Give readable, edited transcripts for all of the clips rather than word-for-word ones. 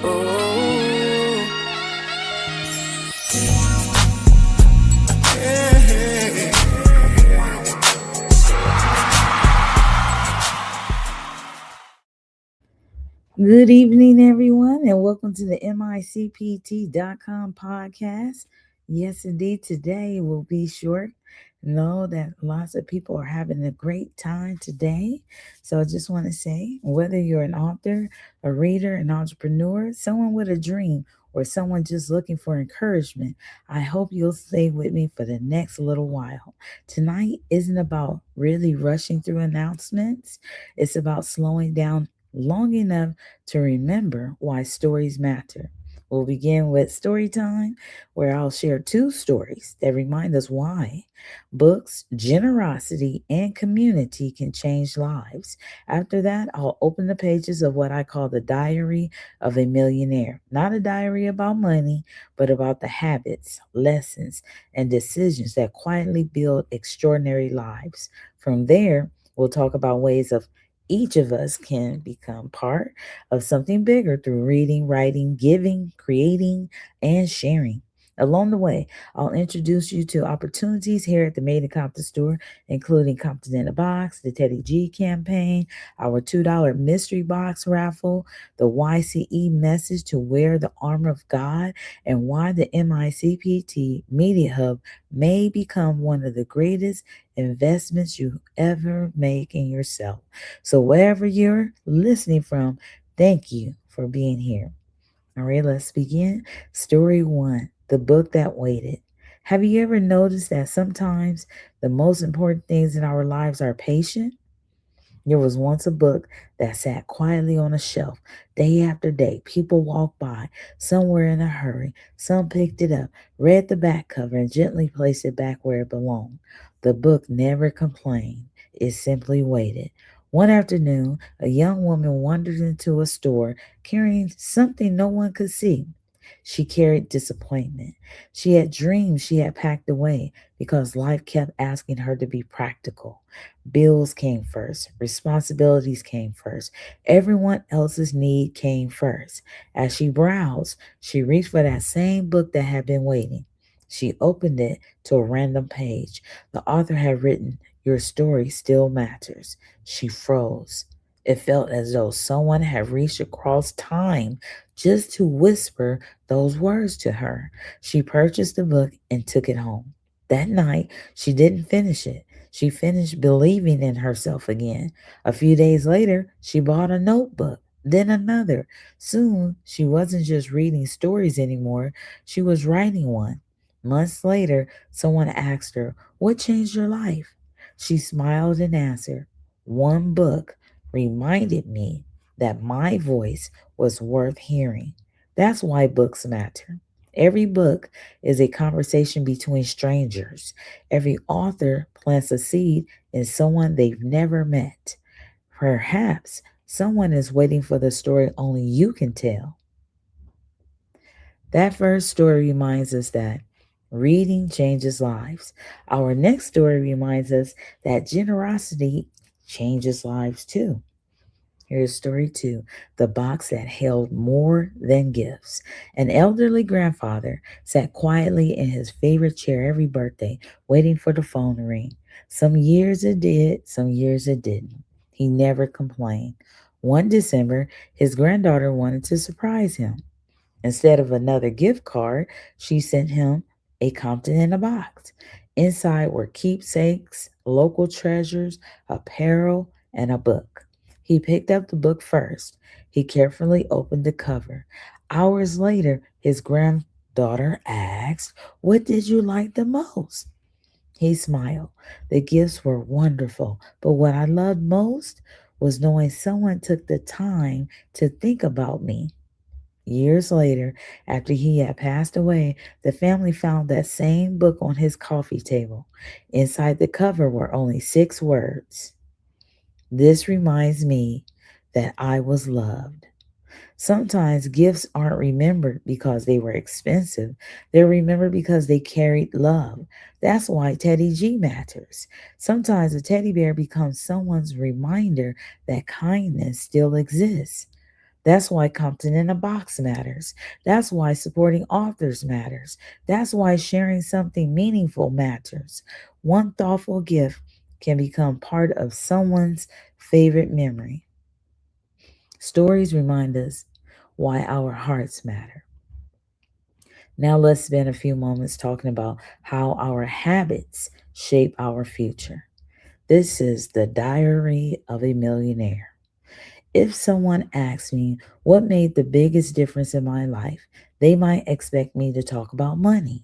Oh, yeah. Good evening, everyone, and welcome to the Micpt.com podcast. Yes, indeed, today will be short. Know that lots of people are having a great time today. So I just want to say whether you're an author, a reader, an entrepreneur, someone with a dream, or someone just looking for encouragement, I hope you'll stay with me for the next little while. Tonight isn't about really rushing through announcements, it's about slowing down long enough to remember why stories matter. We'll begin with story time, where I'll share two stories that remind us why books, generosity, and community can change lives. After that, I'll open the pages of what I call the diary of a millionaire. Not a diary about money, but about the habits, lessons, and decisions that quietly build extraordinary lives. From there, we'll talk about ways of each of us can become part of something bigger through reading, writing, giving, creating, and sharing. Along the way, I'll introduce you to opportunities here at the Made in Compton store, including Compton in a Box, the Teddy G campaign, our $2 mystery box raffle, the YCE message to wear the armor of God, and why the MICPT Media Hub may become one of the greatest investments you ever make in yourself. So, wherever you're listening from, thank you for being here. All right, let's begin. Story one, The Book That Waited. Have you ever noticed that sometimes the most important things in our lives are patient? There was once a book that sat quietly on a shelf day after day. People walked by, some were in a hurry, some picked it up, read the back cover, and gently placed it back where it belonged. The book never complained, it simply waited. One afternoon, a young woman wandered into a store carrying something no one could see. She carried disappointment. She had dreams she had packed away because life kept asking her to be practical. Bills came first, responsibilities came first, everyone else's need came first. As she browsed, she reached for that same book that had been waiting. She opened it to a random page. The author had written, "Your story still matters." She froze. It felt as though someone had reached across time just to whisper those words to her. She purchased the book and took it home. That night, she didn't finish it. She finished believing in herself again. A few days later, she bought a notebook, then another. Soon, she wasn't just reading stories anymore, she was writing one. Months later, someone asked her, "What changed your life?" She smiled and answered, "One book reminded me that my voice was worth hearing." That's why books matter. Every book is a conversation between strangers. Every author plants a seed in someone they've never met. Perhaps someone is waiting for the story only you can tell. That first story reminds us that reading changes lives. Our next story reminds us that generosity changes lives too. Here's story two, The Box That Held More Than Gifts. An elderly grandfather sat quietly in his favorite chair every birthday, waiting for the phone to ring. Some years it did, some years it didn't. He never complained. One December, his granddaughter wanted to surprise him. Instead of another gift card, she sent him a Compton in a box. Inside were keepsakes, local treasures, apparel, and a book. He picked up the book first. He carefully opened the cover. Hours later, his granddaughter asked, "What did you like the most?" He smiled. The gifts were wonderful, but what I loved most was knowing someone took the time to think about me. Years later, after he had passed away, the family found that same book on his coffee table. Inside the cover were only 6 words: "This reminds me that I was loved." Sometimes gifts aren't remembered because they were expensive, they're remembered because they carried love. That's why Teddy G matters. Sometimes a teddy bear becomes someone's reminder that kindness still exists. That's why Compton in a Box matters. That's why supporting authors matters. That's why sharing something meaningful matters. One thoughtful gift can become part of someone's favorite memory. Stories remind us why our hearts matter. Now, let's spend a few moments talking about how our habits shape our future. This is the Diary of a Millionaire. If someone asks me what made the biggest difference in my life, they might expect me to talk about money.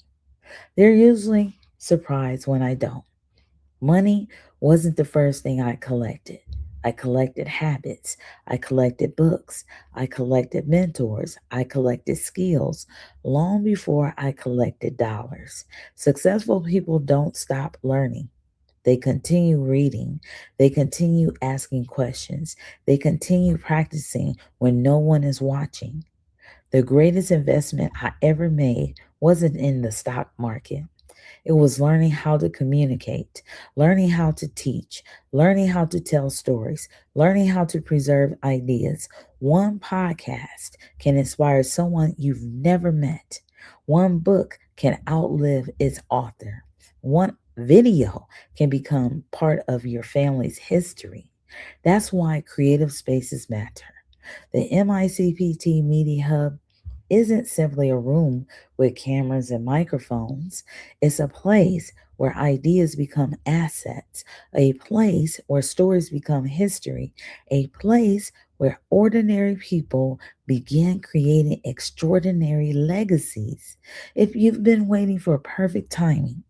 They're usually surprised when I don't. Money wasn't the first thing I collected. I collected habits. I collected books. I collected mentors. I collected skills long before I collected dollars. Successful people don't stop learning. They continue reading. They continue asking questions. They continue practicing when no one is watching. The greatest investment I ever made wasn't in the stock market. It was learning how to communicate, learning how to teach, learning how to tell stories, learning how to preserve ideas. One podcast can inspire someone you've never met. One book can outlive its author. One video can become part of your family's history. That's why creative spaces matter. The MICPT Media Hub isn't simply a room with cameras and microphones. It's a place where ideas become assets, a place where stories become history, a place where ordinary people begin creating extraordinary legacies. If you've been waiting for perfect timing,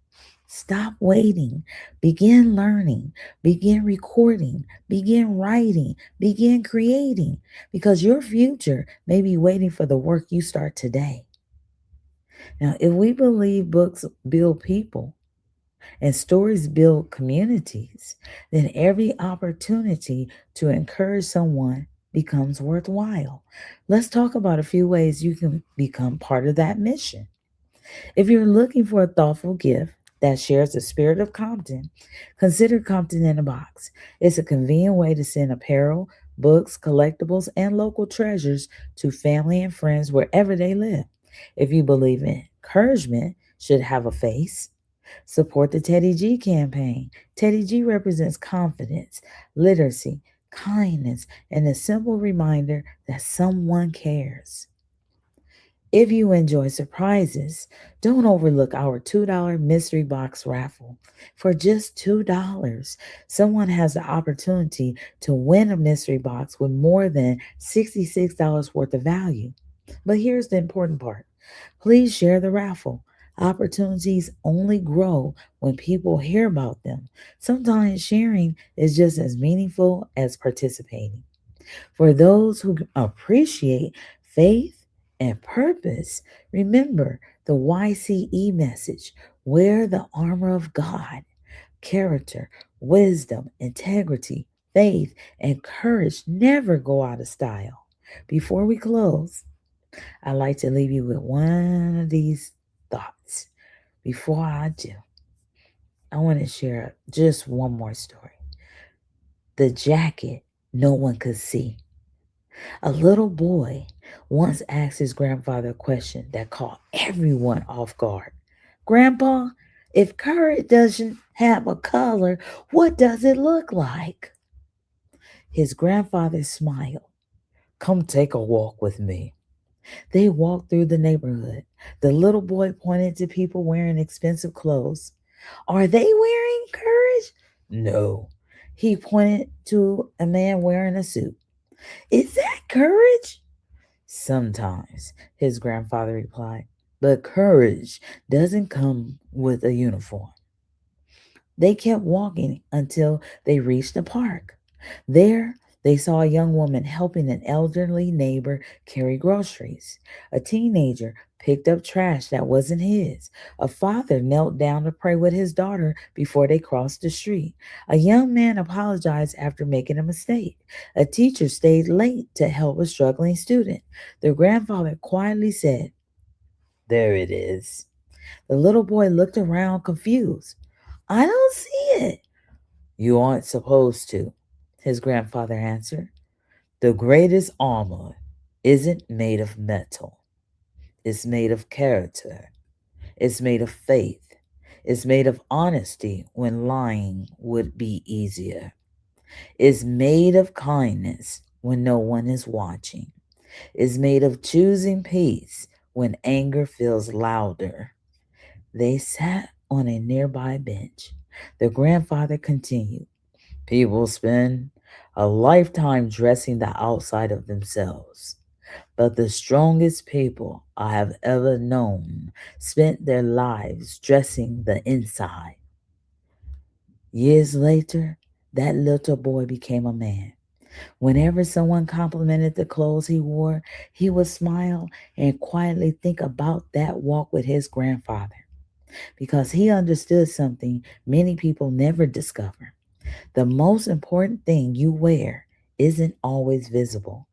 stop waiting. Begin learning. Begin recording. Begin writing. Begin creating. Because your future may be waiting for the work you start today. Now, if we believe books build people and stories build communities, then every opportunity to encourage someone becomes worthwhile. Let's talk about a few ways you can become part of that mission. If you're looking for a thoughtful gift that shares the spirit of Compton, consider Compton in a Box. It's a convenient way to send apparel, books, collectibles, and local treasures to family and friends wherever they live. If you believe in encouragement should have a face, support the Teddy G campaign. Teddy G represents confidence, literacy, kindness, and a simple reminder that someone cares. If you enjoy surprises, don't overlook our $2 mystery box raffle. For just $2, someone has the opportunity to win a mystery box with more than $66 worth of value. But here's the important part, please share the raffle. Opportunities only grow when people hear about them. Sometimes sharing is just as meaningful as participating. For those who appreciate faith and purpose, remember the YCE message, wear the armor of God, character, wisdom, integrity, faith, and courage never go out of style. Before we close, I'd like to leave you with one of these thoughts. Before I do, I want to share just one more story. The jacket no one could see. A little boy once asked his grandfather a question that caught everyone off guard. Grandpa, if courage doesn't have a color, what does it look like? His grandfather smiled. Come take a walk with me. They walked through the neighborhood. The little boy pointed to people wearing expensive clothes. Are they wearing courage? No. He pointed to a man wearing a suit. Is that courage? Sometimes, his grandfather replied, but courage doesn't come with a uniform. They kept walking until they reached a park. There, they saw a young woman helping an elderly neighbor carry groceries. A teenager picked up trash that wasn't his. A father knelt down to pray with his daughter before they crossed the street. A young man apologized after making a mistake. A teacher stayed late to help a struggling student. Their grandfather quietly said, There it is. The little boy looked around confused. I don't see it. You aren't supposed to, his grandfather answered. The greatest armor isn't made of metal, it's made of character, it's made of faith, it's made of honesty when lying would be easier, it's made of kindness when no one is watching, it's made of choosing peace when anger feels louder. They sat on a nearby bench. The grandfather continued. People spend a lifetime dressing the outside of themselves, but the strongest people I have ever known spent their lives dressing the inside. Years later, that little boy became a man. Whenever someone complimented the clothes he wore, he would smile and quietly think about that walk with his grandfather because he understood something many people never discover. The most important thing you wear isn't always visible.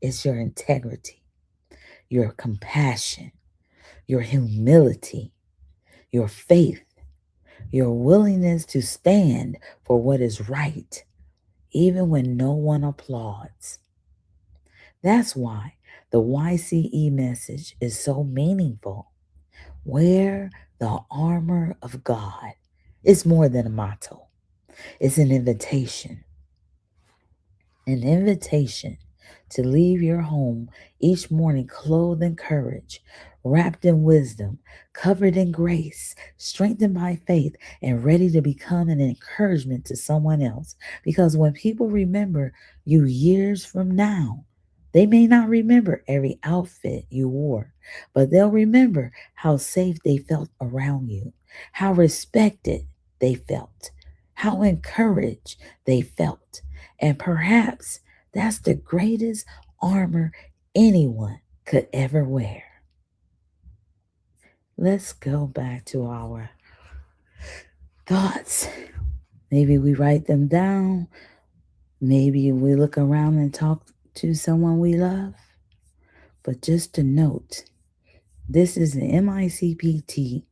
It's your integrity, your compassion, your humility, your faith, your willingness to stand for what is right, even when no one applauds. That's why the YCE message is so meaningful. Wear the armor of God. It's more than a motto, it's an invitation to leave your home each morning clothed in courage, wrapped in wisdom, covered in grace, strengthened by faith, and ready to become an encouragement to someone else. Because when people remember you years from now, they may not remember every outfit you wore, but they'll remember how safe they felt around you, how respected they felt, how encouraged they felt, and perhaps that's the greatest armor anyone could ever wear. Let's go back to our thoughts. Maybe we write them down. Maybe we look around and talk to someone we love. But just a note, this is the Micpt.com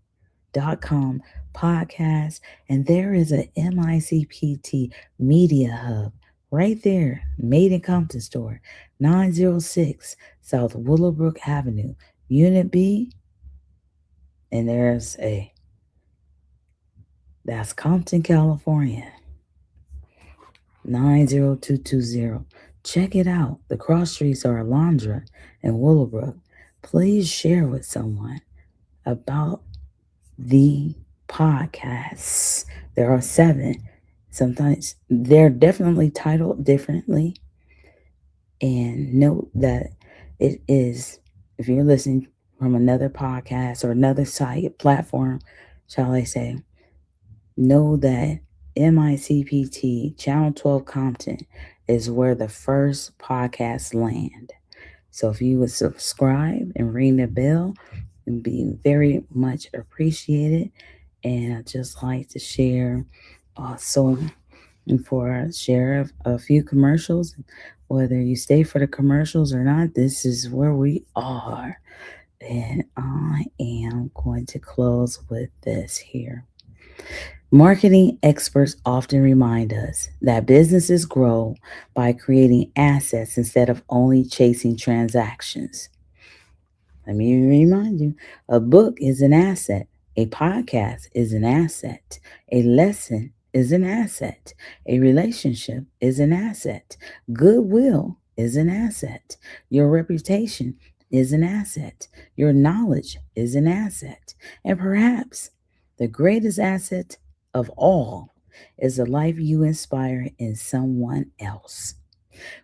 podcast, and there is a MICPT Media Hub right there, Made in Compton Store, 906 South Willowbrook Avenue, Unit B, and that's Compton, California, 90220. Check it out. The cross streets are Alondra and Willowbrook. Please share with someone about the podcasts. There are 7. Sometimes they're definitely titled differently. And note that it is, if you're listening from another podcast or another site, platform, shall I say, know that MICPT Channel 12 Compton is where the first podcasts land. So if you would subscribe and ring the bell, it'd be very much appreciated. And I'd just like to share also for share a few commercials. Whether you stay for the commercials or not, this is where we are. And I am going to close with this here. Marketing experts often remind us that businesses grow by creating assets instead of only chasing transactions. Let me remind you, a book is an asset, a podcast is an asset, a lesson is an asset, a relationship is an asset, goodwill is an asset, your reputation is an asset, your knowledge is an asset, and perhaps the greatest asset of all is the life you inspire in someone else.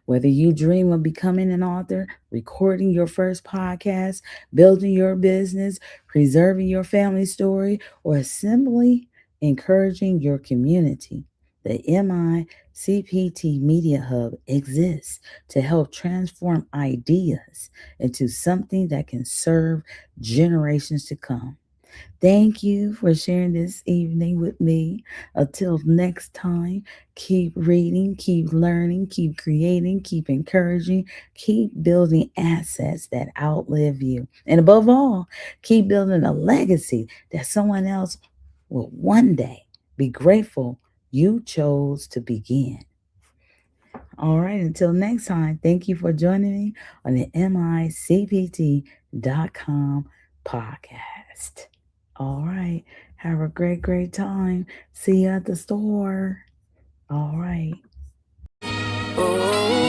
Whether you dream of becoming an author, recording your first podcast, building your business, preserving your family story, or simply encouraging your community, the MICPT Media Hub exists to help transform ideas into something that can serve generations to come. Thank you for sharing this evening with me. Until next time, keep reading, keep learning, keep creating, keep encouraging, keep building assets that outlive you. And above all, keep building a legacy that someone else will one day be grateful you chose to begin. All right, until next time, thank you for joining me on the Micpt.com podcast. All right, have a great, great time. See you at the store. All right. Oh.